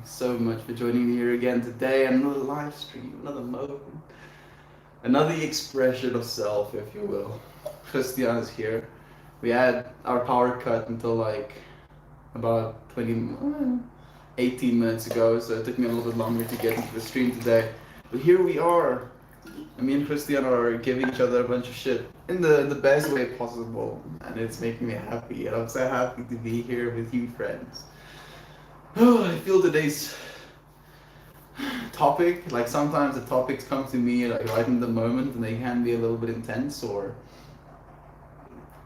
so much for joining me here again today. Another live stream, another moment, another expression of self, if you will. Christian is here. We had our power cut until like about 18 minutes ago, so it took me a little bit longer to get into the stream today. But here we are. And me and Christian are giving each other a bunch of shit in the best way possible, and it's making me happy. And I'm so happy to be here with you, friends. Oh, I feel today's topic, like sometimes the topics come to me like right in the moment and they can be a little bit intense or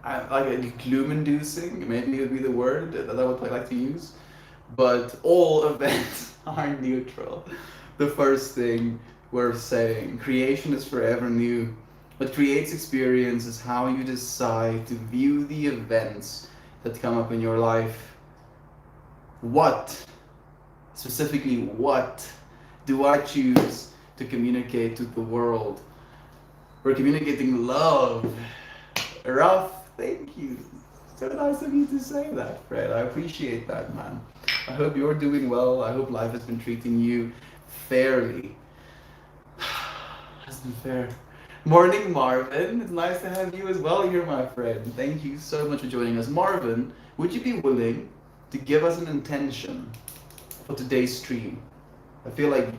like gloom-inducing, maybe would be the word that I would like to use. But all events are neutral. The first thing we're saying, creation is forever new. What creates experience is how you decide to view the events that come up in your life. What, specifically what, do I choose to communicate to the world? We're communicating love. Ralph, thank you. So nice of you to say that, Fred. I appreciate that, man. I hope you're doing well. I hope life has been treating you fairly. Has been fair. Morning, Marvin. It's nice to have you as well here, my friend. Thank you so much for joining us. Marvin, would you be willing to give us an intention for today's stream? I feel like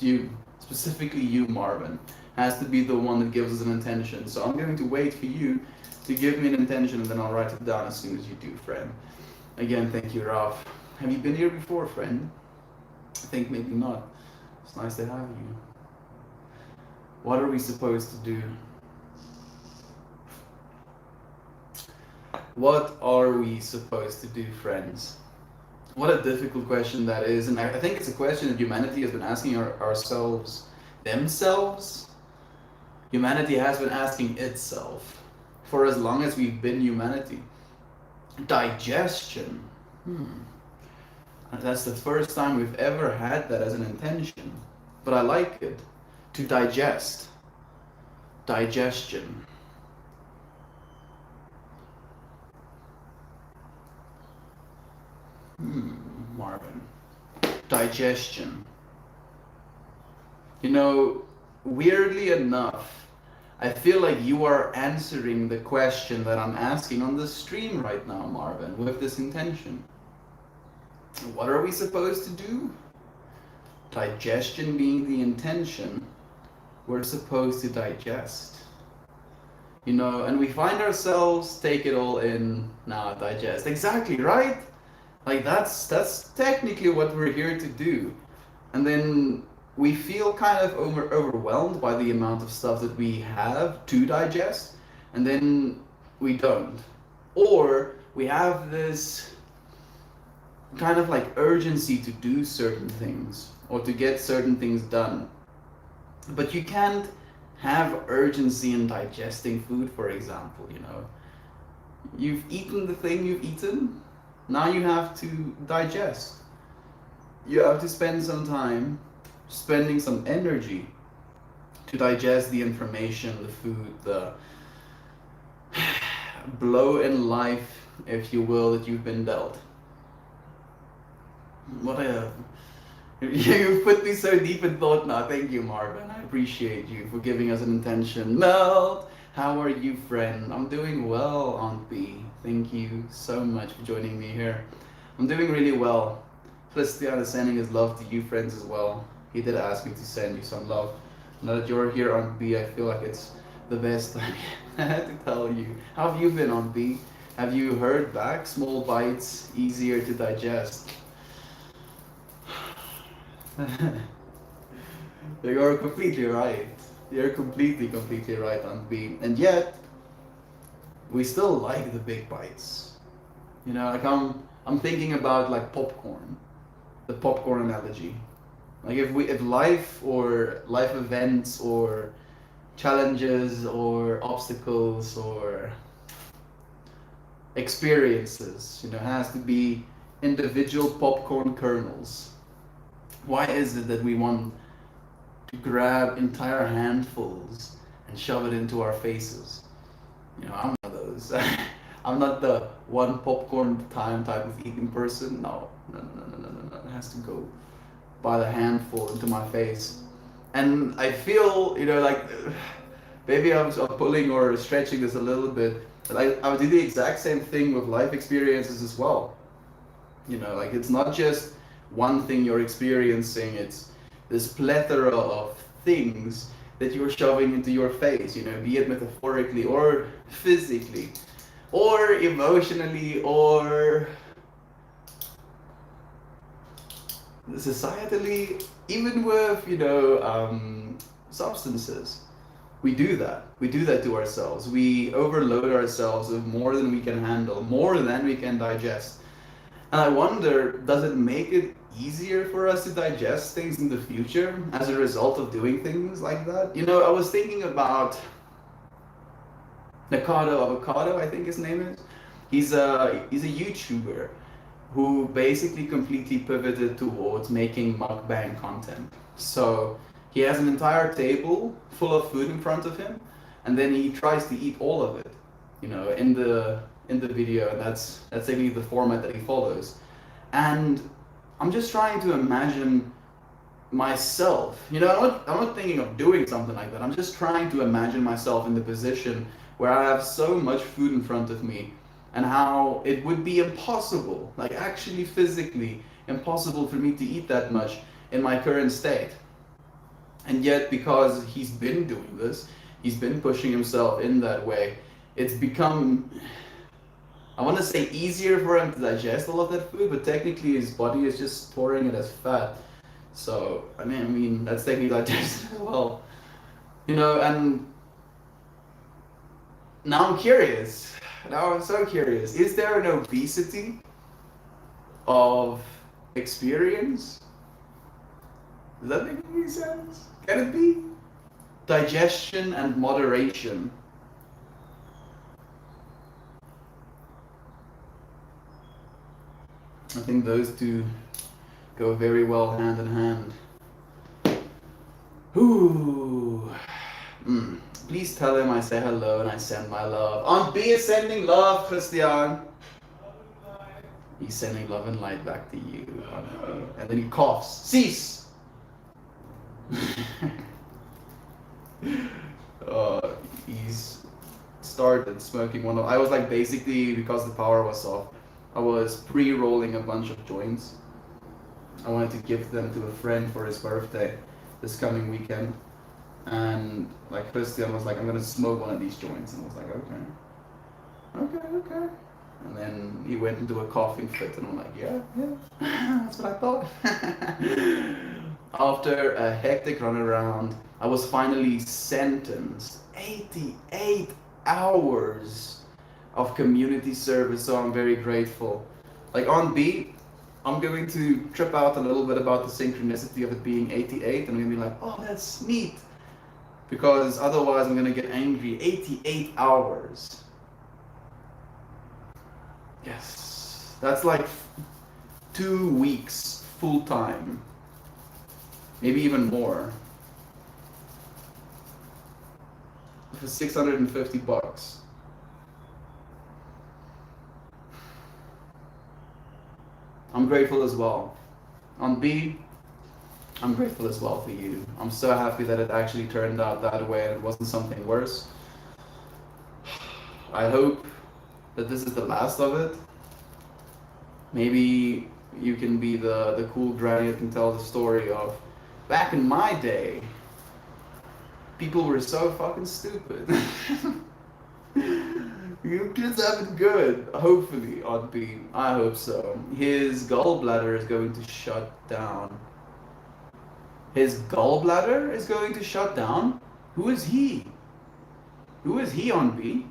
you, specifically you, Marvin, has to be the one that gives us an intention. So I'm going to wait for you to give me an intention and then I'll write it down as soon as you do, friend. Again, thank you, Ralph. Have you been here before, friend? I think maybe not. It's nice to have you. What are we supposed to do? What are we supposed to do, friends? What a difficult question that is, and I think it's a question that humanity has been asking ourselves, themselves. Humanity has been asking itself for as long as we've been humanity. Digestion. That's the first time we've ever had that as an intention, but I like it. To digest. Digestion. Marvin. Digestion. You know, weirdly enough, I feel like you are answering the question that I'm asking on the stream right now, Marvin, with this intention. What are we supposed to do? Digestion being the intention, we're supposed to digest. You know, and we find ourselves take it all in, now digest. Exactly, right? Like that's technically what we're here to do. And then we feel kind of overwhelmed by the amount of stuff that we have to digest, and then we don't. Or we have this kind of like urgency to do certain things or to get certain things done. But you can't have urgency in digesting food, for example, you know. You've eaten the thing you've eaten, now you have to digest. You have to spend some time spending some energy to digest the information, the food, the blow in life, if you will, that you've been dealt. What a you put me so deep in thought now. Thank you, Marvin. I appreciate you for giving us an intention. Melt, how are you, friend? I'm doing well, Aunt B. Thank you so much for joining me here. I'm doing really well. Christian is sending his love to you, friends, as well. He did ask me to send you some love. Now that you're here, Aunt B, I feel like it's the best I had to tell you. How have you been, Aunt B? Have you heard back? Small bites, easier to digest. You're completely right. You're completely right, Aunt B. And yet, we still like the big bites. You know, like I'm thinking about like popcorn, the popcorn analogy. Like if life or life events or challenges or obstacles or experiences, you know, has to be individual popcorn kernels. Why is it that we want to grab entire handfuls and shove it into our faces? You know, I'm one of those. I'm not the one popcorn at a time type of eating person. No. It has to go. by the handful into my face. And I feel, like maybe I'm pulling or stretching this a little bit, but I would do the exact same thing with life experiences as well. Like it's not just one thing you're experiencing, it's this plethora of things that you're shoving into your face, be it metaphorically or physically or emotionally or societally, even with, substances. We do that. We do that to ourselves. We overload ourselves with more than we can handle, more than we can digest. And I wonder, does it make it easier for us to digest things in the future as a result of doing things like that? I was thinking about Nakado Avocado, I think his name is. He's a YouTuber who basically completely pivoted towards making mukbang content. So he has an entire table full of food in front of him, and then he tries to eat all of it, in the video. And that's basically the format that he follows. And I'm just trying to imagine myself. I'm not thinking of doing something like that. I'm just trying to imagine myself in the position where I have so much food in front of me, and how it would be impossible, like actually physically impossible for me to eat that much in my current state. And yet, because he's been doing this, he's been pushing himself in that way, it's become, I want to say, easier for him to digest all of that food, but technically his body is just storing it as fat. So, I mean that's technically digested as well. And now I'm curious. Now I'm so curious. Is there an obesity of experience? Does that make any sense? Can it be? Digestion and moderation. I think those two go very well hand in hand. Ooh. Please tell him I say hello and I send my love. Aunt B is sending love, Christian. He's sending love and light back to you, Aunt B. And then he coughs. Cease! He's started smoking one of... I was like, basically, because the power was off, I was pre-rolling a bunch of joints. I wanted to give them to a friend for his birthday this coming weekend. And like Christian was like, I'm gonna smoke one of these joints, and I was like, okay. And then he went into a coughing fit, and I'm like, yeah, that's what I thought. After a hectic run around, I was finally sentenced 88 hours of community service, so I'm very grateful. Like on beat, I'm going to trip out a little bit about the synchronicity of it being 88, and I'm gonna be like, oh, that's neat. Because otherwise I'm gonna get angry. 88 hours. Yes. That's like 2 weeks full time. Maybe even more. For $650. I'm grateful as well. On B, I'm grateful as well for you. I'm so happy that it actually turned out that way and it wasn't something worse. I hope that this is the last of it. Maybe you can be the cool granny that can tell the story of, back in my day, people were so fucking stupid. You kids have it good, hopefully, on B. I hope so. His gallbladder is going to shut down. His gallbladder is going to shut down? Who is he? Who is he on B?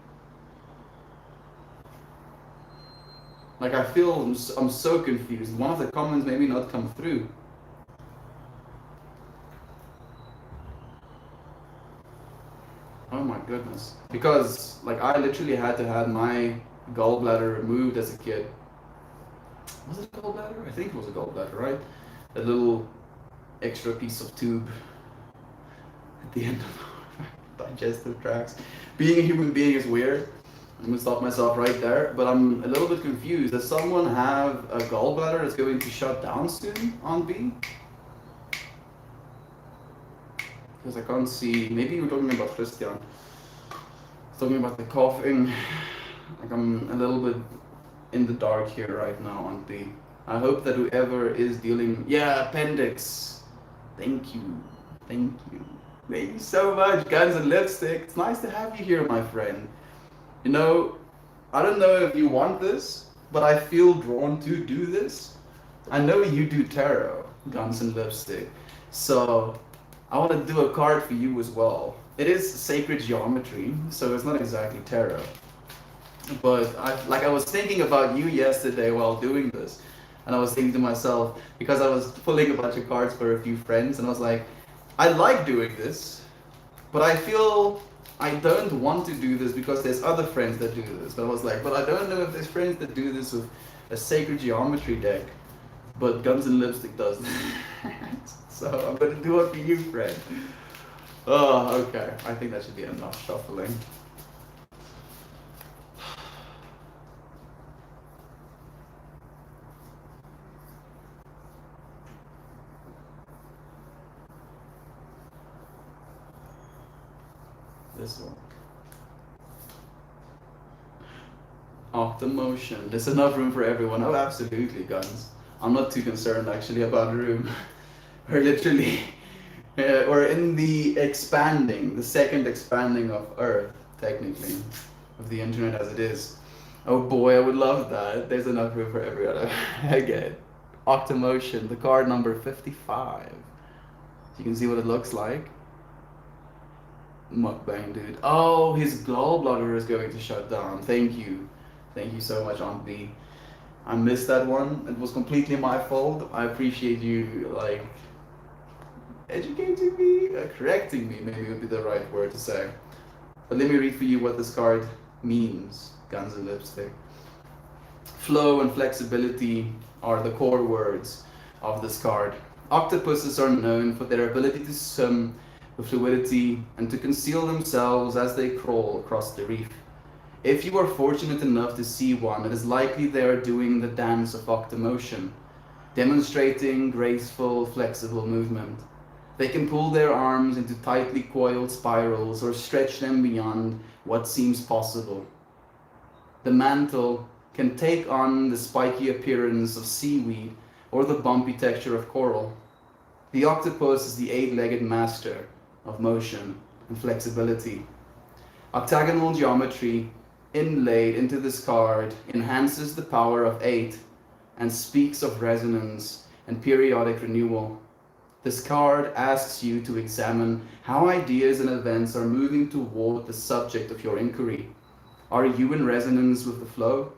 Like, I feel I'm so confused. One of the comments maybe not come through. Oh my goodness. Because, like, I literally had to have my gallbladder removed as a kid. Was it a gallbladder? I think it was a gallbladder, right? A little extra piece of tube at the end of our digestive tracts. Being a human being is weird. I'm gonna stop myself right there, but I'm a little bit confused. Does someone have a gallbladder that's going to shut down soon on B? because I can't see. Maybe you're talking about Christian. Talking about the coughing. Like I'm a little bit in the dark here right now, Auntie. I hope that whoever is dealing. Yeah, appendix. Thank you. Thank you. Thank you so much, Guns and Lipstick. It's nice to have you here, my friend. You know, I don't know if you want this, but I feel drawn to do this. I know you do tarot, Guns and Lipstick. So I want to do a card for you as well. It is sacred geometry, so it's not exactly tarot. But I was thinking about you yesterday while doing this, and I was thinking to myself, because I was pulling a bunch of cards for a few friends, and I was like, I like doing this, but I feel I don't want to do this because there's other friends that do this. But I was like, but I don't know if there's friends that do this with a sacred geometry deck, but Guns and Lipstick does. So I'm gonna do it for you, friend. Oh, okay. I think that should be enough shuffling. This one. Oh, the motion. There's enough room for everyone. Oh, absolutely, Guns. I'm not too concerned actually about room. We're literally, we're in the expanding, the second expanding of Earth, technically, of the internet as it is. Oh boy, I would love that. There's enough room for everyone. Again, Octomotion, the card number 55. You can see what it looks like. Mukbang, dude. Oh, his gallbladder is going to shut down. Thank you. Thank you so much, Aunt B. I missed that one. It was completely my fault. I appreciate you, like, educating me, correcting me, maybe would be the right word to say. But let me read for you what this card means, Guns and Lipstick. Flow and flexibility are the core words of this card. Octopuses are known for their ability to swim with fluidity and to conceal themselves as they crawl across the reef. If you are fortunate enough to see one, it is likely they are doing the dance of octomotion, demonstrating graceful, flexible movement. They can pull their arms into tightly coiled spirals or stretch them beyond what seems possible. The mantle can take on the spiky appearance of seaweed or the bumpy texture of coral. The octopus is the eight-legged master of motion and flexibility. Octagonal geometry inlaid into this card enhances the power of 8 and speaks of resonance and periodic renewal. This card asks you to examine how ideas and events are moving toward the subject of your inquiry. Are you in resonance with the flow?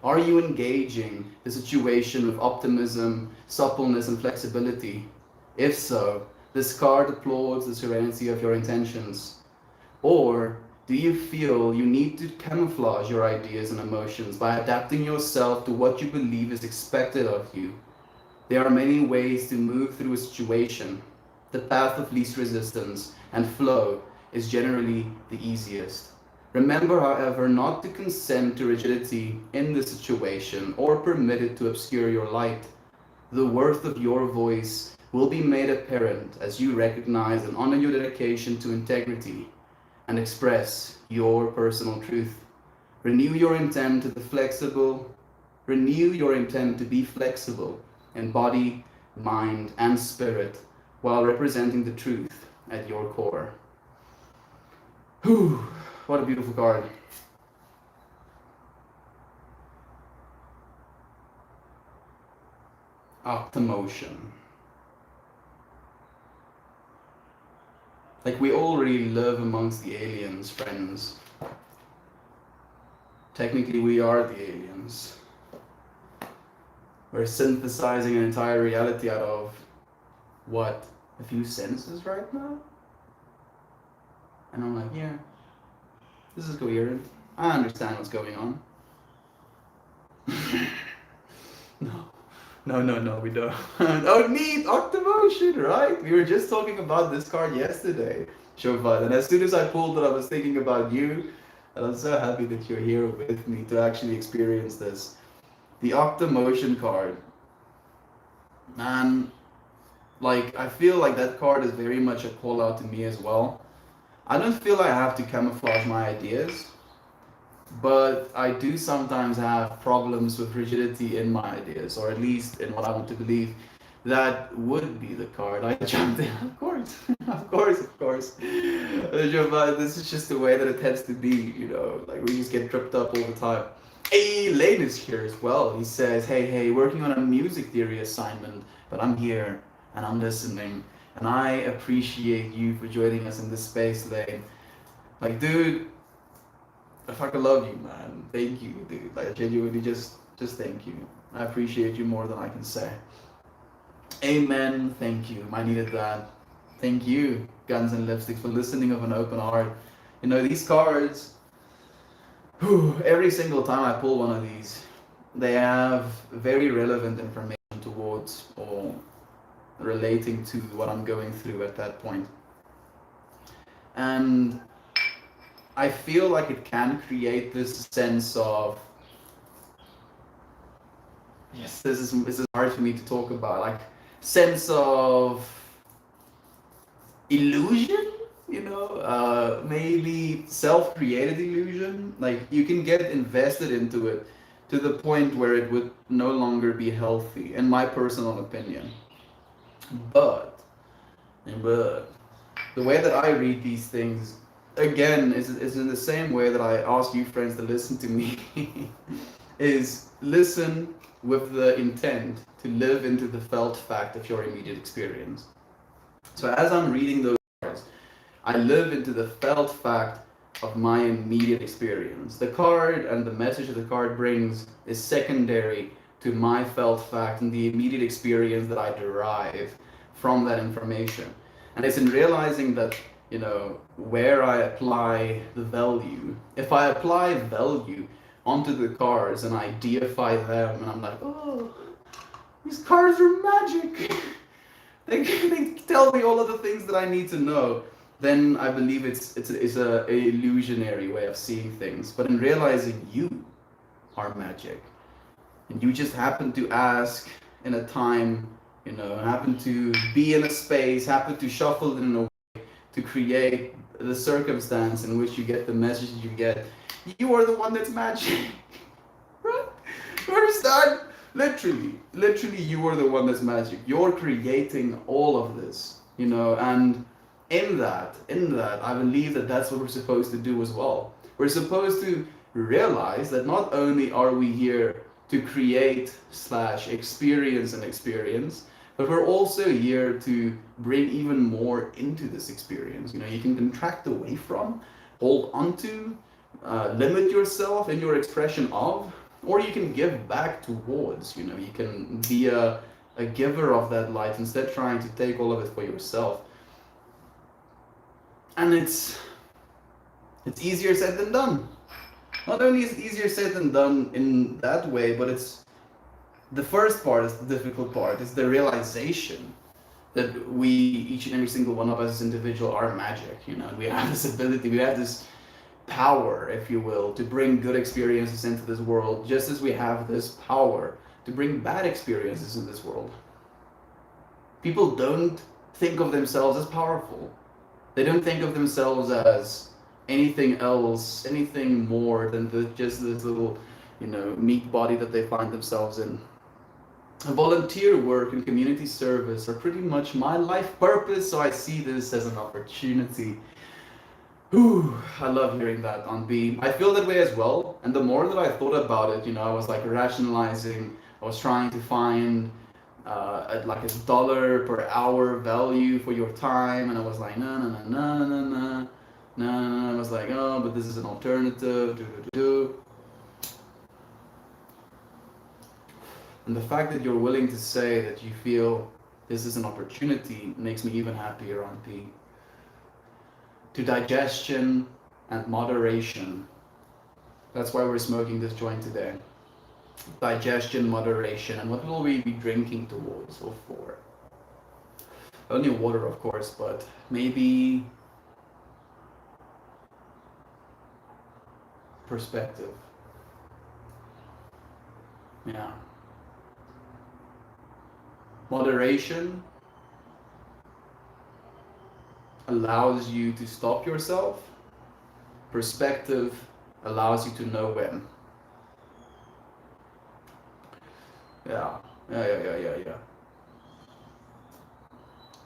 Are you engaging the situation with optimism, suppleness, and flexibility? If so, this card applauds the serenity of your intentions. Or do you feel you need to camouflage your ideas and emotions by adapting yourself to what you believe is expected of you? There are many ways to move through a situation. The path of least resistance and flow is generally the easiest. Remember, however, not to consent to rigidity in the situation or permit it to obscure your light. The worth of your voice will be made apparent as you recognize and honor your dedication to integrity and express your personal truth. Renew your intent to be flexible in body, mind, and spirit while representing the truth at your core. Whew, what a beautiful card. Octomotion. Like, we already live amongst the aliens, friends. Technically, we are the aliens. We're synthesizing an entire reality out of, what, a few senses right now? And I'm like, yeah, this is coherent. I understand what's going on. No, we don't. Oh, neat! Octomotion, right? We were just talking about this card yesterday, Shovad. And as soon as I pulled it, I was thinking about you. And I'm so happy that you're here with me to actually experience this. The Octomotion card. Man, Like, I feel like that card is very much a call out to me as well. I don't feel I have to camouflage my ideas, but I do sometimes have problems with rigidity in my ideas, or at least in what I want to believe. That would be the card I jumped in. Of course, of course, of course. But this is just the way that it tends to be, you know. Like, we just get tripped up all the time. Hey, Lane is here as well. He says, hey, working on a music theory assignment, but I'm here and I'm listening. And I appreciate you for joining us in this space, Lane. Like, dude, I fucking love you, man. Thank you, dude. Like, genuinely, just thank you. I appreciate you more than I can say. Amen. Thank you. I needed that. Thank you, Guns and Lipsticks, for listening of an open heart. You know, these cards, every single time I pull one of these, they have very relevant information towards or relating to what I'm going through at that point. And I feel like it can create this sense of, yes, this is hard for me to talk about, like, sense of illusion, you know, maybe self-created illusion. Like, you can get invested into it to the point where it would no longer be healthy, in my personal opinion. But the way that I read these things, again, is in the same way that I ask you friends to listen to me, is listen with the intent to live into the felt fact of your immediate experience. So as I'm reading those cards, I live into the felt fact of my immediate experience. The card and the message that the card brings is secondary to my felt fact and the immediate experience that I derive from that information. And it's in realizing that, you know, where I apply the value. If I apply value onto the cards and I deify them, and I'm like, oh, these cards are magic. They tell me all of the things that I need to know. Then I believe it's a illusionary way of seeing things. But in realizing you are magic, and you just happen to ask in a time, you know, happen to be in a space, happen to shuffle in a way to create the circumstance in which you get the message you get. You are the one that's magic, right? You understand? Literally, you are the one that's magic. You're creating all of this, you know, and in that, I believe that that's what we're supposed to do as well. We're supposed to realize that not only are we here to create slash experience an experience, but we're also here to bring even more into this experience. You know, you can contract away from, hold onto, limit yourself in your expression of, or you can give back towards. You know, you can be a giver of that light instead trying to take all of it for yourself. And it's easier said than done. Not only is it easier said than done in that way, but it's the first part is the difficult part. It's the realization that we, each and every single one of us as individual, are magic. You know, we have this ability, we have this power, if you will, to bring good experiences into this world, just as we have this power to bring bad experiences in this world. People don't think of themselves as powerful. They don't think of themselves as anything else, anything more than just this little, you know, meat body that they find themselves in. Volunteer work and community service are pretty much my life purpose, so I see this as an opportunity. Ooh, I love hearing that on Beam. I feel that way as well, and the more that I thought about it, you know, I was like rationalizing, I was trying to find like a dollar per hour value for your time, and I was like, no, no, no, no, no, no, no, no. I was like, oh, but this is an alternative. And the fact that you're willing to say that you feel this is an opportunity makes me even happier on P. To digestion and moderation. That's why we're smoking this joint today. Digestion, moderation, and what will we be drinking towards or for? Only water, of course, but maybe perspective. Yeah. Moderation allows you to stop yourself. Perspective allows you to know when. Yeah, yeah.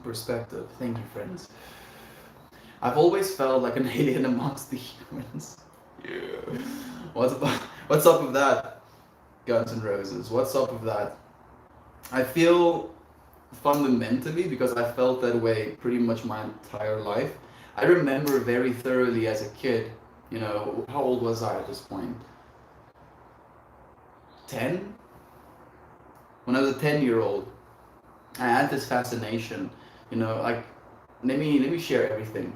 Perspective. Thank you, friends. I've always felt like an alien amongst the humans. Yeah. What's about, what's up with that? Guns N' Roses. What's up with that? I feel fundamentally, because I felt that way pretty much my entire life. I remember very thoroughly as a kid, you know, how old was I at this point? 10? When I was a 10-year-old, I had this fascination, you know, like, let me share everything.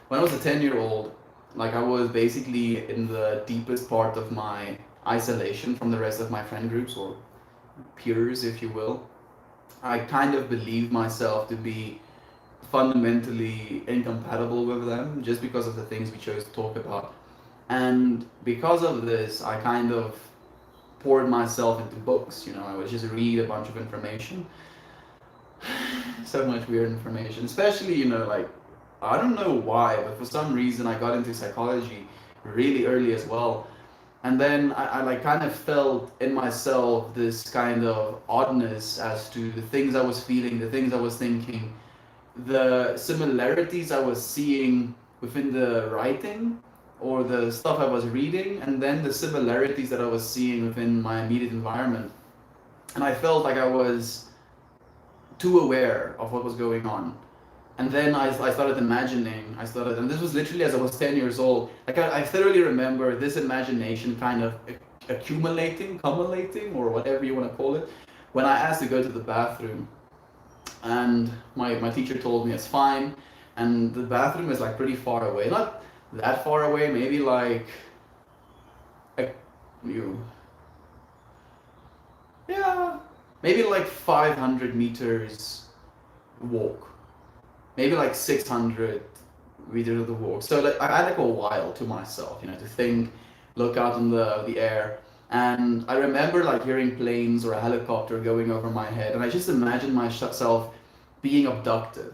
When I was a 10-year-old, like I was basically in the deepest part of my isolation from the rest of my friend groups or peers, if you will. I kind of believed myself to be fundamentally incompatible with them just because of the things we chose to talk about. And because of this, I kind of poured myself into books. You know, I would just read a bunch of information. So much weird information, especially, you know, like, I don't know why, but for some reason I got into psychology really early as well. And then I like kind of felt in myself this kind of oddness as to the things I was feeling, the things I was thinking, the similarities I was seeing within the writing or the stuff I was reading, and then the similarities that I was seeing within my immediate environment. And I felt like I was too aware of what was going on. And then I started imagining, and this was literally as I was 10 years old. Like I thoroughly remember this imagination kind of accumulating, or whatever you want to call it, when I asked to go to the bathroom. And my teacher told me it's fine. And the bathroom is like pretty far away. Not that far away, maybe like, a, you, yeah, maybe like 500 meters walk. Maybe like 600 meters of the walk. So like, I had like a while to myself, you know, to think, look out in the air. And I remember like hearing planes or a helicopter going over my head, and I just imagined myself being abducted,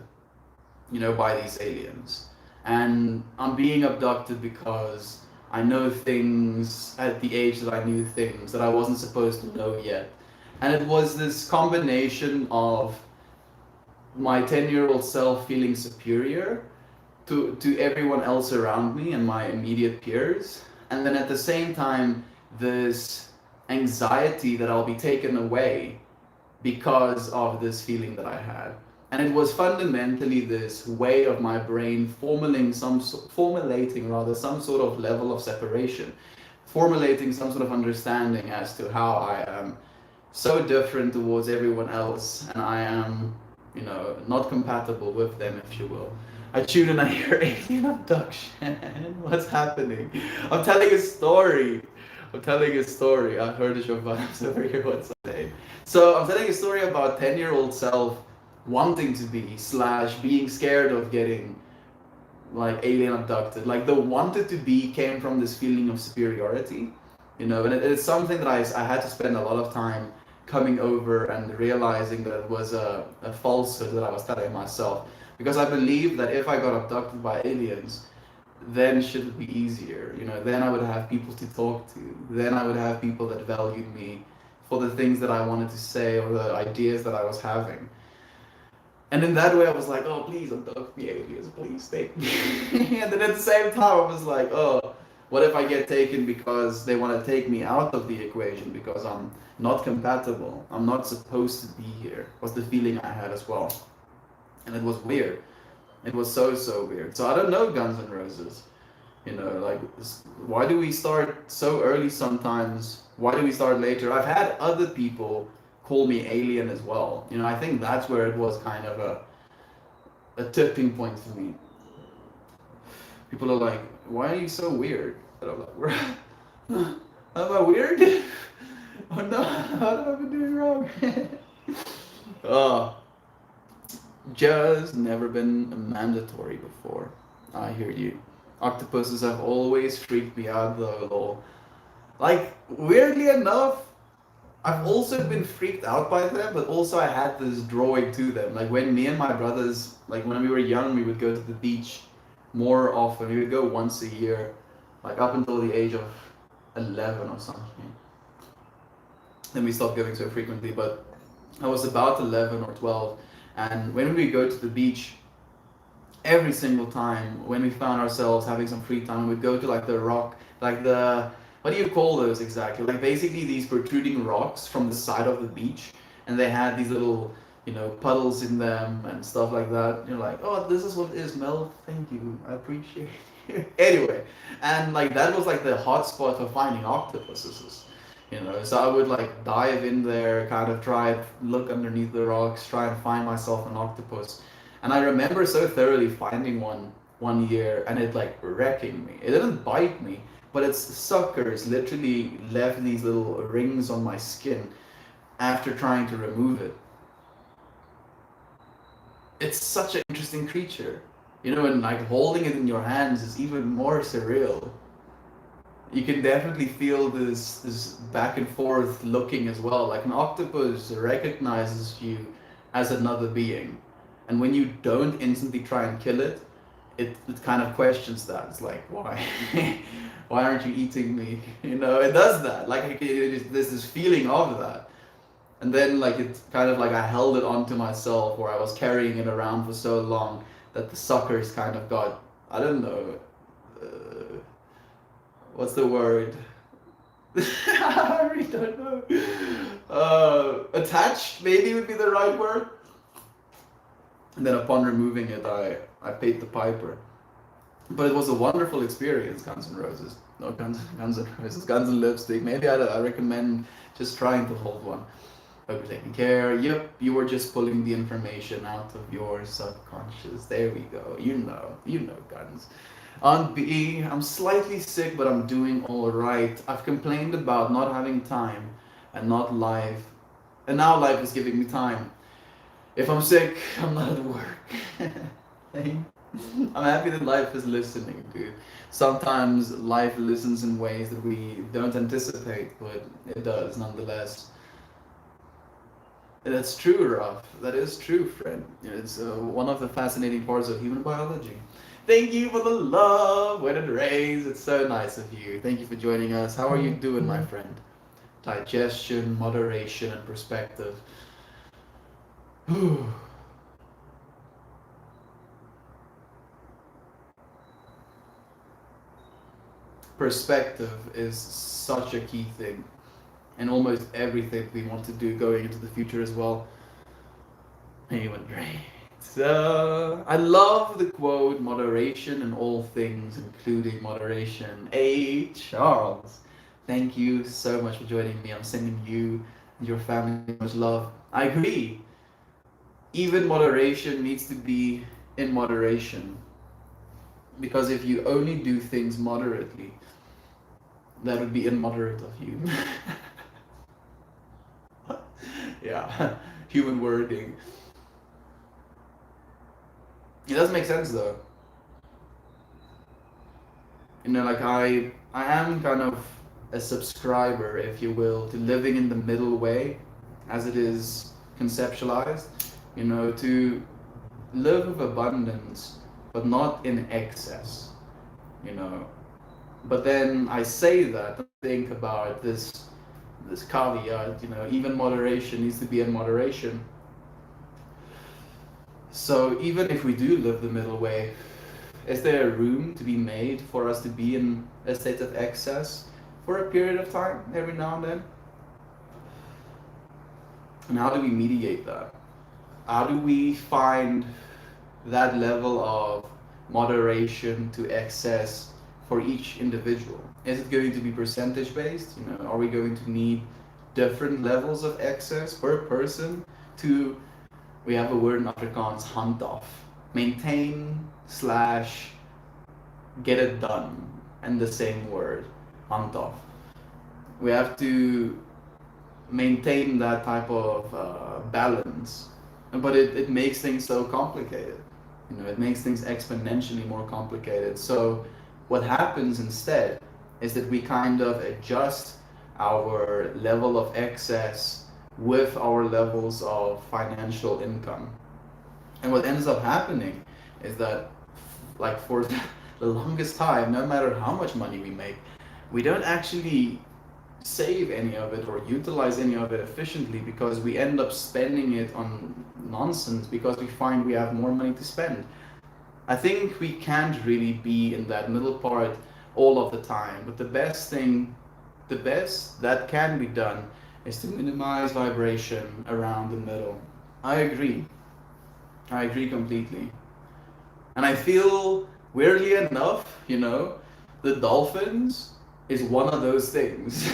you know, by these aliens. And I'm being abducted because I know things at the age that I knew things that I wasn't supposed to know yet. And it was this combination of my 10-year-old self feeling superior to everyone else around me and my immediate peers. And then at the same time, this anxiety that I'll be taken away because of this feeling that I had. And it was fundamentally this way of my brain formulating rather some sort of level of separation, formulating some sort of understanding as to how I am so different towards everyone else, and I am, you know, not compatible with them, if you will. I tune in, I hear alien abduction. What's happening? I'm telling a story. I'm telling a story. I heard it, vibes over here. What's today? So I'm telling a story about 10-year-old self wanting to be slash being scared of getting like alien abducted. Like the wanted to be came from this feeling of superiority, you know, and it's something that I had to spend a lot of time coming over and realizing that it was a falsehood that I was telling myself. Because I believed that if I got abducted by aliens, then shit would be easier. You know, then I would have people to talk to. Then I would have people that valued me for the things that I wanted to say or the ideas that I was having. And in that way, I was like, oh, please abduct me, aliens, please take me. And then at the same time, I was like, oh, what if I get taken because they want to take me out of the equation because I'm not compatible? I'm not supposed to be here, was the feeling I had as well. And it was weird. It was so weird. So I don't know Guns N' Roses. You know, like, why do we start so early sometimes? Why do we start later? I've had other people call me alien as well. You know, I think that's where it was kind of a tipping point for me. People are like, why are you so weird? And I'm like, am I weird? Oh no, what have I been doing wrong? Oh, just never been mandatory before. I hear you. Octopuses have always freaked me out though. Like, weirdly enough, I've also been freaked out by them, but also I had this drawing to them. Like when me and my brothers, like when we were young, we would go to the beach more often. We would go once a year, like up until the age of 11 or something. Then we stopped going so frequently, but I was about 11 or 12, and when we go to the beach, every single time when we found ourselves having some free time, we'd go to like the rock, like the, what do you call those exactly? Like basically these protruding rocks from the side of the beach, and they had these little, puddles in them and stuff like that. You're like, oh, this is what it is, Mel. Thank you, I appreciate it. Anyway, and like that was like the hot spot for finding octopuses. So I would like dive in there, kind of try look underneath the rocks, try and find myself an octopus. And I remember so thoroughly finding one year and it like wrecking me. It didn't bite me, but its suckers literally left these little rings on my skin after trying to remove it. It's such an interesting creature. And like holding it in your hands is even more surreal. You can definitely feel this back and forth looking as well. Like an octopus recognizes you as another being. And when you don't instantly try and kill it, it kind of questions that. It's like, why? Why aren't you eating me? It does that. Like there's this feeling of that. And then like it's kind of like I held it onto myself, or I was carrying it around for so long that the suckers kind of got, I don't know, what's the word? I really don't know. Attached maybe would be the right word. And then upon removing it, I paid the piper. But it was a wonderful experience, Guns N' Roses. No, Guns N' Roses, Guns N' Lipstick. Maybe I recommend just trying to hold one. Hope you're taking care. Yep, you were just pulling the information out of your subconscious. There we go. You know, Guns. On B, I'm slightly sick, but I'm doing all right. I've complained about not having time and not life. And now life is giving me time. If I'm sick, I'm not at work. I'm happy that life is listening, dude. Sometimes life listens in ways that we don't anticipate, but it does nonetheless. That's true, Ralph. That is true, friend. It's one of the fascinating parts of human biology. Thank you for the love when it rains. It's so nice of you. Thank you for joining us. How are you doing, my friend? Digestion, moderation, and perspective. Perspective is such a key thing in almost everything we want to do going into the future as well. Anyway, great. I love the quote, moderation in all things, including moderation. Hey, Charles, thank you so much for joining me. I'm sending you and your family much love. I agree. Even moderation needs to be in moderation. Because if you only do things moderately, that would be immoderate of you. Yeah, human wording. It does make sense though. Like I am kind of a subscriber, if you will, to living in the middle way, as it is conceptualized. To live with abundance, but not in excess. But then I say that, think about this caveat. Even moderation needs to be in moderation. So even if we do live the middle way, is there a room to be made for us to be in a state of excess for a period of time, every now and then? And how do we mediate that? How do we find that level of moderation to excess for each individual? Is it going to be percentage based? Are we going to need different levels of excess per person to, we have a word in Afrikaans, handhaaf, maintain / get it done, and the same word, handhaaf. We have to maintain that type of balance, but it makes things so complicated. It makes things exponentially more complicated. So what happens instead is that we kind of adjust our level of excess with our levels of financial income. And what ends up happening is that, like, for the longest time, no matter how much money we make, we don't actually save any of it or utilize any of it efficiently, because we end up spending it on nonsense because we find we have more money to spend. I think we can't really be in that middle part all of the time, but the best that can be done is to minimize vibration around the middle. I agree. I agree completely. And I feel, weirdly enough, the dolphins is one of those things.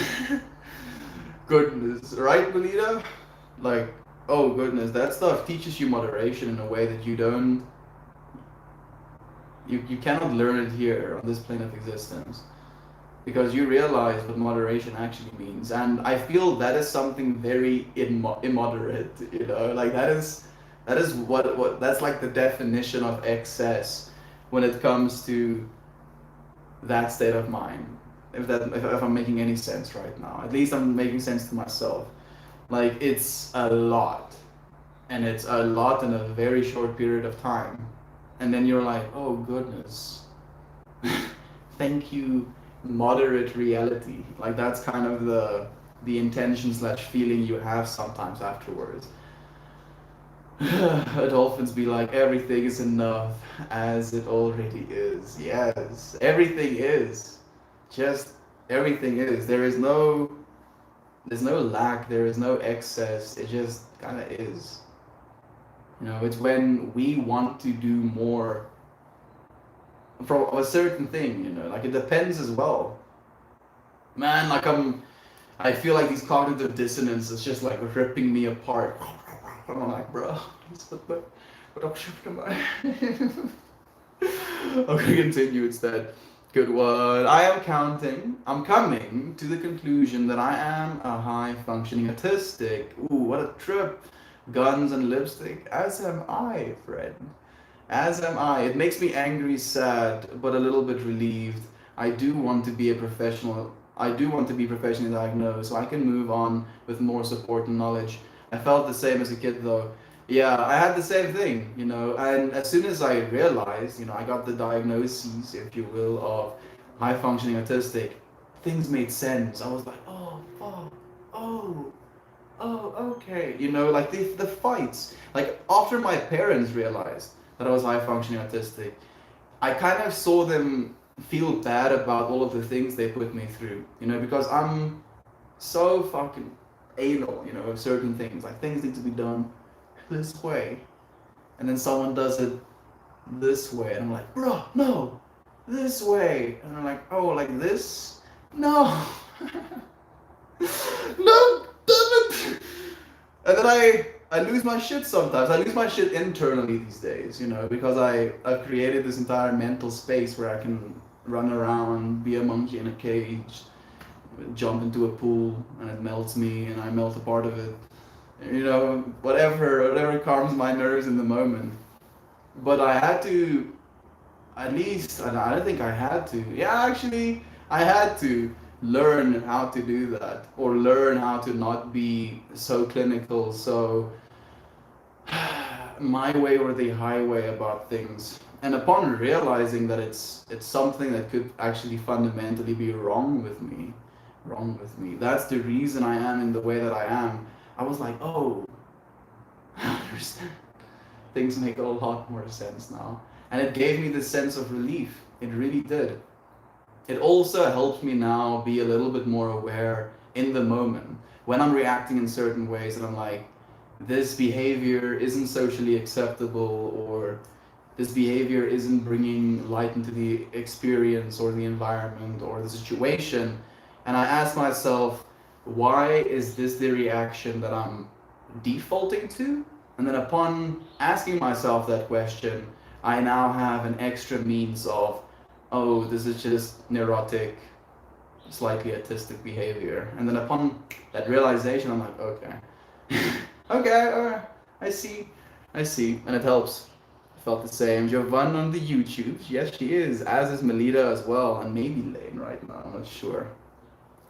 Goodness, right, Melita? Like, oh goodness, that stuff teaches you moderation in a way that you cannot learn it here on this plane of existence, because you realize what moderation actually means. And I feel that is something very immoderate, like that is what that's like the definition of excess when it comes to that state of mind. If I'm making any sense right now, at least I'm making sense to myself. Like, it's a lot, and it's a lot in a very short period of time, and then you're like, oh goodness, thank you, moderate reality. Like, that's kind of the intention slash feeling you have sometimes afterwards. Dolphins be like, everything is enough as it already is. Yes, everything is. Just everything is. There's no lack, there is no excess. It just kind of is. It's when we want to do more from a certain thing, like it depends as well. Man, like I feel like these cognitive dissonance is just like ripping me apart. I'm like, bro, what up, shift am I? I'm gonna continue instead. Good one. I'm coming to the conclusion that I am a high functioning autistic. Ooh, what a trip. Guns and lipstick. As am I, friend. As am I. It makes me angry, sad, but a little bit relieved. I do want to be a professional. I do want to be professionally diagnosed so I can move on with more support and knowledge. I felt the same as a kid though. Yeah, I had the same thing, and as soon as I realized, I got the diagnoses, if you will, of high functioning autistic, things made sense. I was like, oh, fuck, oh, okay. Like the fights. Like, after my parents realized that I was high functioning autistic, I kind of saw them feel bad about all of the things they put me through, because I'm so fucking anal, of certain things. Like, things need to be done this way, and then someone does it this way, and I'm like, bro, no, this way, and I'm like, oh, like this, no, no, damn it, and then I lose my shit sometimes. I lose my shit internally these days, because I've created this entire mental space where I can run around, be a monkey in a cage, jump into a pool, and it melts me, and I melt a part of it. Whatever calms my nerves in the moment. But I had to, at least, I don't think I had to. Yeah, actually, I had to learn how to do that, or learn how to not be so clinical, so my way or the highway about things. And upon realizing that it's something that could actually fundamentally be wrong with me, that's the reason I am in the way that I am. I was like, oh, I understand. Things make a lot more sense now. And it gave me this sense of relief. It really did. It also helped me now be a little bit more aware in the moment when I'm reacting in certain ways, and I'm like, this behavior isn't socially acceptable, or this behavior isn't bringing light into the experience or the environment or the situation. And I ask myself, why is this the reaction that I'm defaulting to? And then upon asking myself that question, I now have an extra means of, oh, this is just neurotic, slightly autistic behavior. And then upon that realization, I'm like, okay, okay, I see, and it helps. I felt the same. Jovan on the YouTube, yes, she is, as is Melita as well, and maybe Lane right now, I'm not sure.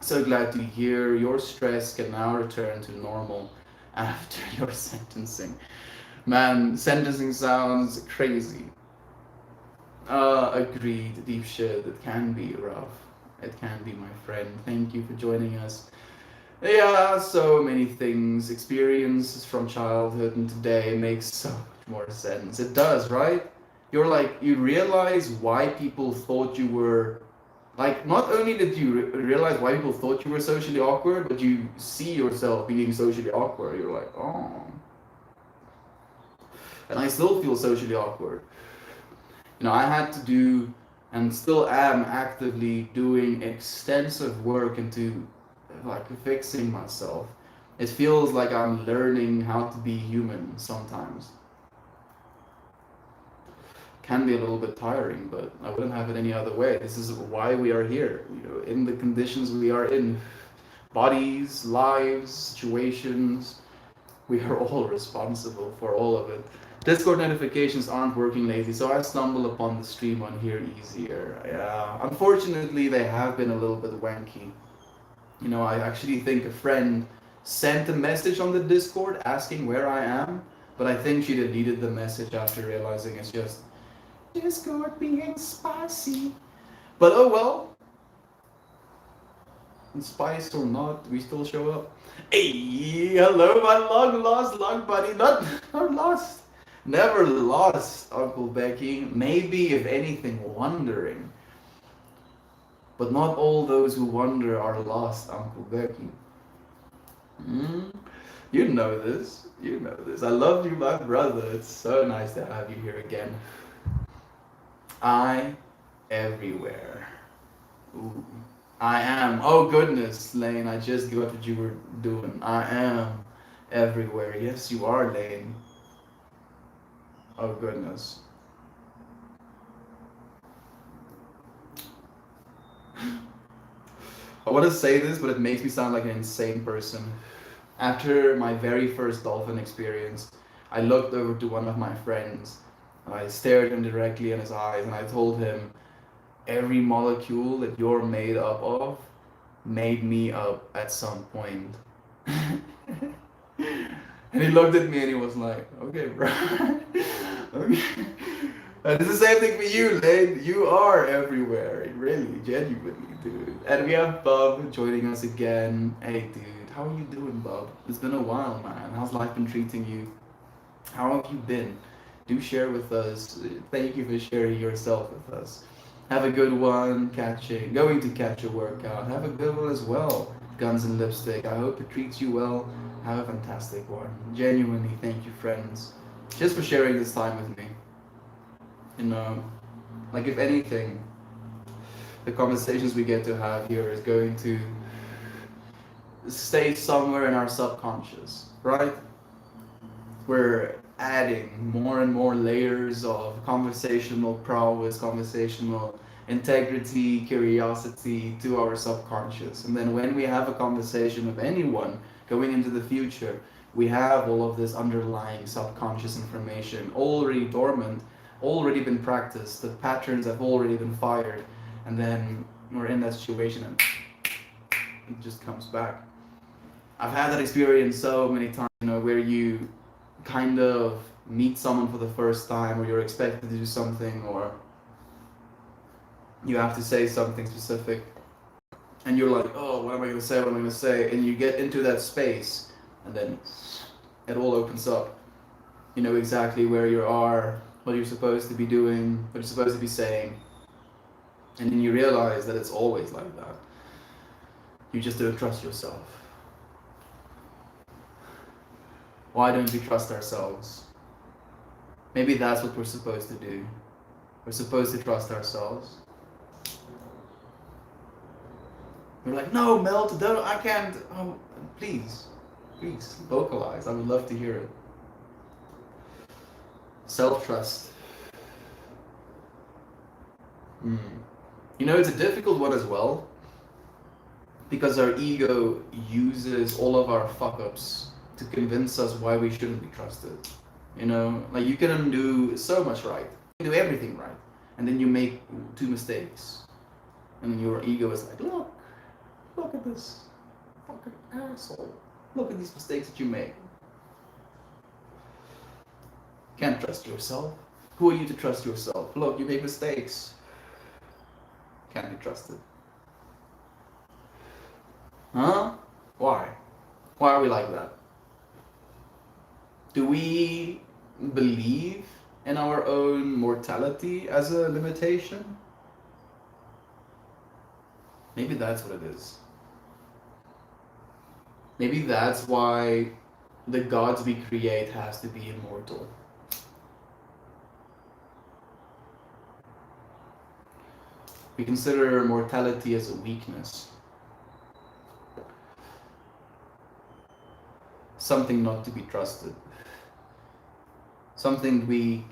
So glad to hear your stress can now return to normal after your sentencing. Man, sentencing sounds crazy. Agreed, deep shit. It can be rough. It can be, my friend. Thank you for joining us. Yeah, so many things. Experiences from childhood and today makes so much more sense. It does, right? You're like, you realize why people thought you were. Like, not only did you realize why people thought you were socially awkward, but you see yourself being socially awkward. You're like, oh. And I still feel socially awkward. I had to do and still am actively doing extensive work into like fixing myself. It feels like I'm learning how to be human sometimes. Can be a little bit tiring, but I wouldn't have it any other way. This is why we are here, in the conditions we are in. Bodies, lives, situations, we are all responsible for all of it. Discord notifications aren't working lately, so I stumble upon the stream on here easier. Yeah, unfortunately, they have been a little bit wanky. I actually think a friend sent a message on the Discord asking where I am, but I think she deleted the message after realizing it's just Discord being spicy. But oh well. Spice or not, we still show up. Hey, hello, my long lost long buddy. Not lost. Never lost, Uncle Becky. Maybe, if anything, wondering. But not all those who wander are lost, Uncle Becky. You know this. You know this. I love you, my brother. It's so nice to have you here again. I everywhere. Ooh. I am. Oh goodness, Lane. I just got what you were doing. I am everywhere. Yes, you are, Lane. Oh goodness. I want to say this, but it makes me sound like an insane person. After my very first dolphin experience, I looked over to one of my friends and I stared him directly in his eyes and I told him, every molecule that you're made up of made me up at some point. And he looked at me and he was like, okay, bro. Okay. And it's the same thing for you, Lane. You are everywhere. Really, genuinely, dude. And we have Bub joining us again. Hey, dude. How are you doing, Bub? It's been a while, man. How's life been treating you? How have you been? Do share with us. Thank you for sharing yourself with us. Have a good one, going to catch a workout. Have a good one as well, Guns and Lipstick. I hope it treats you well. Have a fantastic one. Genuinely, thank you, friends, just for sharing this time with me. Like if anything, the conversations we get to have here is going to stay somewhere in our subconscious, right? We're adding more and more layers of conversational prowess, conversational integrity, curiosity to our subconscious. And then when we have a conversation with anyone going into the future, we have all of this underlying subconscious information already dormant, already been practiced, the patterns have already been fired, and then we're in that situation and it just comes back. I've had that experience so many times, where you kind of meet someone for the first time, or you're expected to do something, or you have to say something specific, and you're like, oh, what am I going to say, what am I going to say? And you get into that space, and then it all opens up. You know exactly where you are, what you're supposed to be doing, what you're supposed to be saying, and then you realize that it's always like that. You just don't trust yourself. Why don't we trust ourselves? Maybe that's what we're supposed to do. We're supposed to trust ourselves. We're like, no, Melt, don't, I can't. Oh, please, vocalize. I would love to hear it. Self-trust. It's a difficult one as well, because our ego uses all of our fuck-ups to convince us why we shouldn't be trusted. Like you can do so much right, you do everything right, and then you make 2 mistakes, and then your ego is like, look, Look at this fucking asshole. Look at these mistakes that you make. Can't trust yourself. Who are you to trust yourself? Look, you make mistakes. Can't be trusted. Huh? Why? Why are we like that? Do we believe in our own mortality as a limitation? Maybe that's what it is. Maybe that's why the gods we create has to be immortal. We consider mortality as a weakness. Something not to be trusted. Something we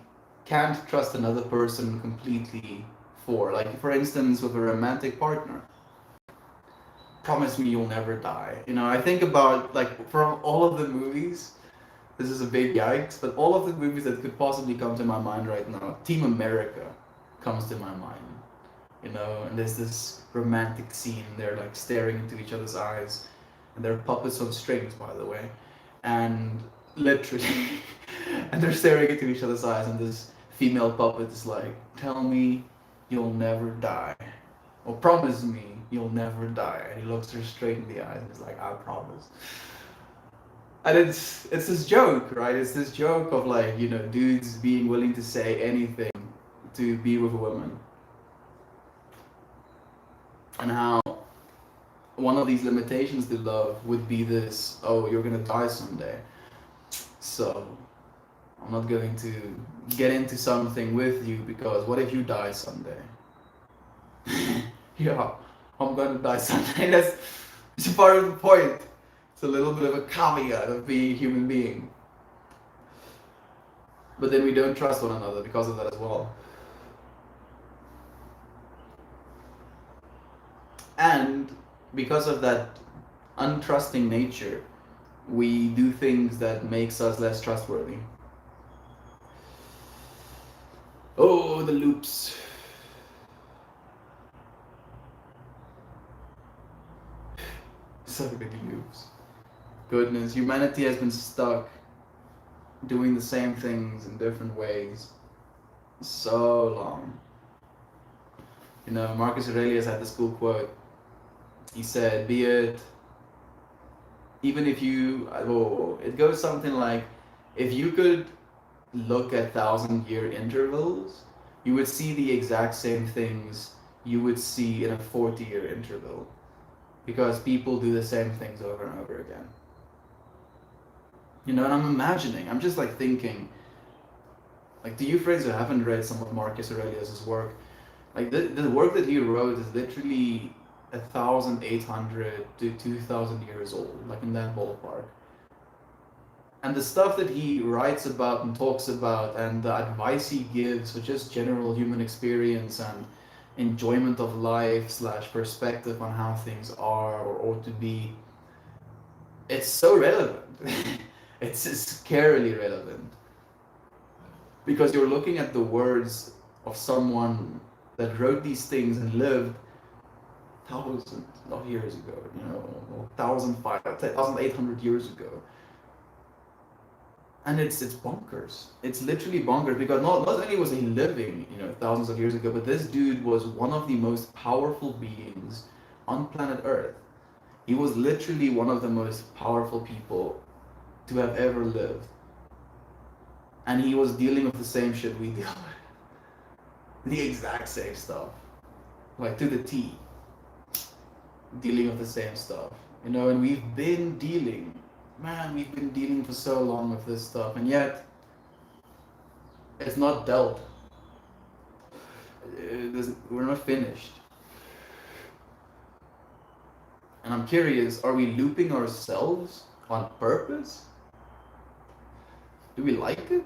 can't trust another person completely for. Like, for instance, with a romantic partner. Promise me you'll never die. You know, I think about, like, from all of the movies, this is a big yikes, but all of the movies that could possibly come to my mind right now, Team America comes to my mind. You know, and there's this romantic scene, they're like staring into each other's eyes, and they're puppets on strings, by the way, and literally, and they're staring into each other's eyes, and this female puppet is like, tell me you'll never die, or promise me you'll never die, and he looks her straight in the eyes, and he's like, I promise. And it's this joke, right? It's this joke of, like, you know, dudes being willing to say anything to be with a woman. And how one of these limitations to love would be this, oh, you're gonna die someday. So I'm not going to get into something with you because what if you die someday? Yeah, I'm gonna die someday. It's part of the point. It's a little bit of a caveat of being a human being. But then we don't trust one another because of that as well. And because of that untrusting nature, we do things that makes us less trustworthy. Oh, the loops. So many loops. Goodness, humanity has been stuck doing the same things in different ways so long. You know, Marcus Aurelius had this cool quote. He said, be it, even if you, it goes something like, if you could look at 1,000-year intervals, you would see the exact same things you would see in a 40-year interval. Because people do the same things over and over again. You know, and I'm imagining, I'm just like thinking, like, to you friends who haven't read some of Marcus Aurelius's work, like the work that he wrote is literally 1,800 to 2,000 years old, like in that ballpark. And the stuff that he writes about and talks about and the advice he gives for just general human experience and enjoyment of life / perspective on how things are or ought to be, it's so relevant. It's scarily relevant. Because you're looking at the words of someone that wrote these things and lived thousands of years ago, you know, 1,800 years ago. And it's bonkers. It's literally bonkers because not only was he living, you know, thousands of years ago, but this dude was one of the most powerful beings on planet Earth. He was literally one of the most powerful people to have ever lived. And he was dealing with the same shit we deal with. The exact same stuff. Like, to the T. Dealing with the same stuff. You know, and we've been dealing for so long with this stuff, and yet it's not dealt. We're not finished. And I'm curious, are we looping ourselves on purpose? Do we like it?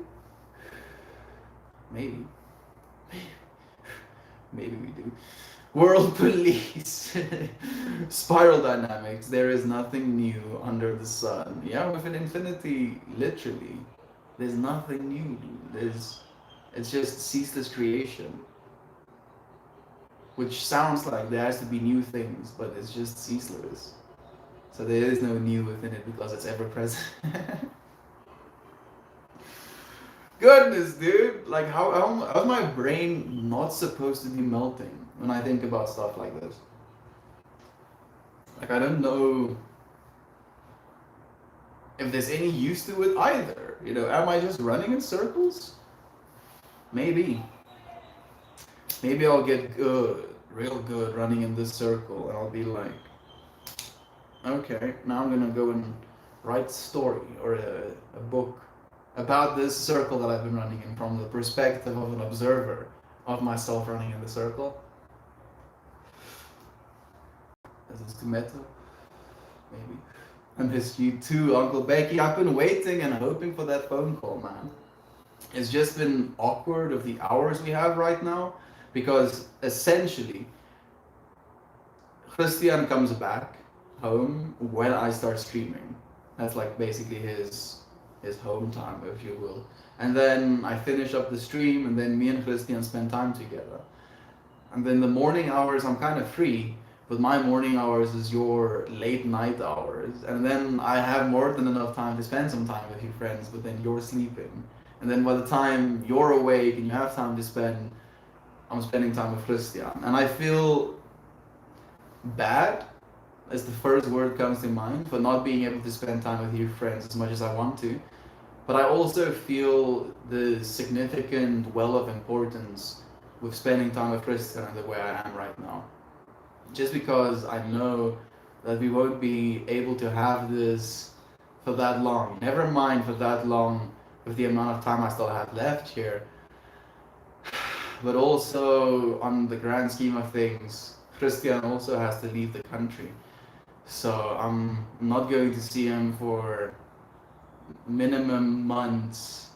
Maybe. Maybe we do. World police. Spiral dynamics. There is nothing new under the sun. Yeah, within infinity, literally, there's nothing new. It's just ceaseless creation. which sounds like there has to be new things, but it's just ceaseless. So there is no new within it because it's ever present. Goodness, dude! Like, how's my brain not supposed to be melting when I think about stuff like this? Like, I don't know if there's any use to it either. You know, am I just running in circles? Maybe. Maybe I'll get good, real good running in this circle, and I'll be like, okay, now I'm gonna go and write a story or a book about this circle that I've been running in from the perspective of an observer of myself running in the circle. Is this tomato? Maybe. I miss you too, Uncle Becky. I've been waiting and hoping for that phone call, man. It's just been awkward of the hours we have right now because essentially Christian comes back home when I start streaming. That's like basically his home time, if you will. And then I finish up the stream, and then me and Christian spend time together. And then the morning hours I'm kind of free, but my morning hours is your late night hours. And then I have more than enough time to spend some time with your friends, but then you're sleeping. And then by the time you're awake and you have time to spend, I'm spending time with Christian. And I feel bad, as the first word comes to mind, for not being able to spend time with your friends as much as I want to. But I also feel the significant well of importance with spending time with Christian the way I am right now. Just because I know that we won't be able to have this for that long. Never mind for that long with the amount of time I still have left here. But also, on the grand scheme of things, Christian also has to leave the country. So I'm not going to see him for minimum months,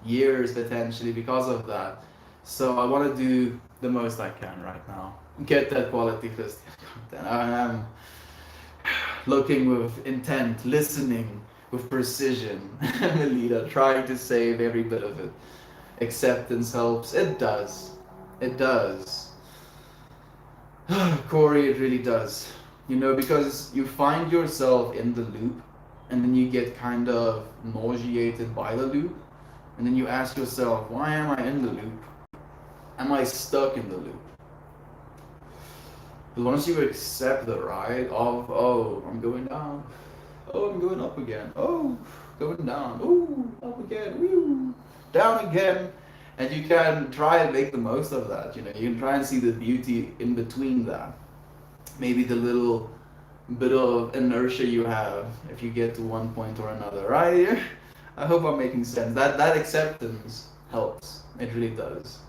years potentially because of that. So I want to do the most I can right now. Get that quality Christian content. I am looking with intent, listening with precision. Melita, trying to save every bit of it. Acceptance helps. It does. It does. Corey, it really does. You know, because you find yourself in the loop and then you get kind of nauseated by the loop. And then you ask yourself, why am I in the loop? Am I stuck in the loop? But once you accept the ride of, oh, I'm going down. Oh, I'm going up again. Oh, going down. Oh, up again. Woo, down again. And you can try and make the most of that. You know, you can try and see the beauty in between that. Maybe the little bit of inertia you have if you get to one point or another, right? I hope I'm making sense. That acceptance helps. It really does.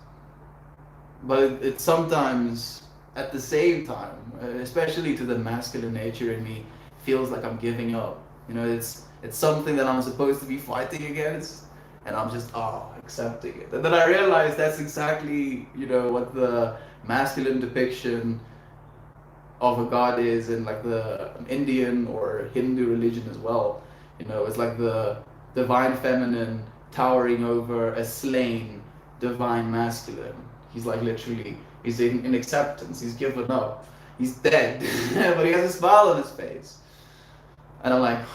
But it sometimes, at the same time, especially to the masculine nature in me, feels like I'm giving up. You know, it's something that I'm supposed to be fighting against, and I'm just accepting it. And then I realized that's exactly, you know, what the masculine depiction of a god is in like the Indian or Hindu religion as well. You know, it's like the divine feminine towering over a slain divine masculine. He's like literally, he's in acceptance, he's given up, he's dead, but he has a smile on his face. And I'm like,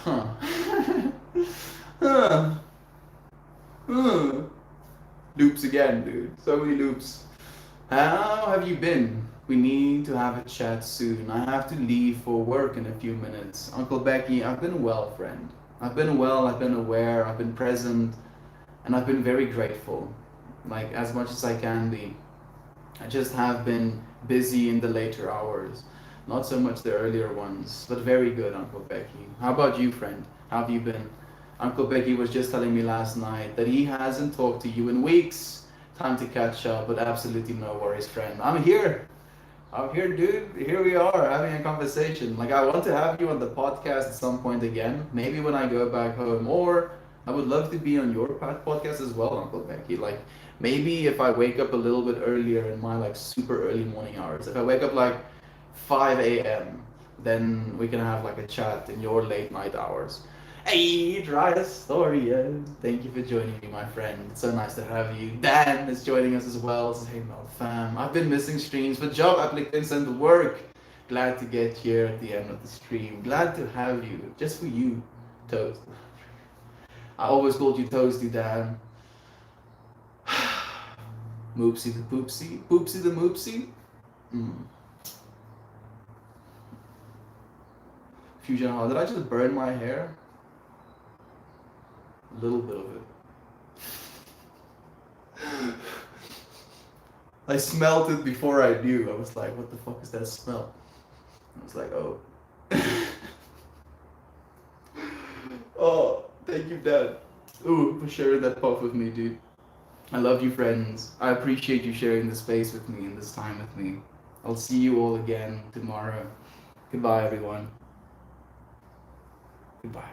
loops again, dude. So many loops. How have you been? We need to have a chat soon. I have to leave for work in a few minutes. Uncle Becky, I've been well, friend. I've been well, I've been aware, I've been present, and I've been very grateful. Like, as much as I can be. I just have been busy in the later hours. Not so much the earlier ones, but very good, Uncle Becky. How about you, friend? How have you been? Uncle Becky was just telling me last night that he hasn't talked to you in weeks. Time to catch up, but absolutely no worries, friend. I'm here. I'm here, dude. Here we are having a conversation. Like, I want to have you on the podcast at some point again. Maybe when I go back home, or I would love to be on your podcast as well, Uncle Becky. Like, maybe if I wake up a little bit earlier in my like super early morning hours, if I wake up like 5 a.m., then we can have like a chat in your late night hours. Hey, try Astoria. Thank you for joining me, my friend. It's so nice to have you. Dan is joining us as well. Says, hey, Mel fam. I've been missing streams, but job applicants and the work. Glad to get here at the end of the stream. Glad to have you. Just for you, Toast. I always called you Toasty, Dan. Moopsie the Poopsie. Poopsie the Moopsie. Fusion Hall. Did I just burn my hair? A little bit of it. I smelled it before I knew. I was like, what the fuck is that smell? I was like, oh. Oh, thank you, Dad. Ooh, for sharing that puff with me, dude. I love you, friends. I appreciate you sharing this space with me and this time with me. I'll see you all again tomorrow. Goodbye, everyone. Goodbye.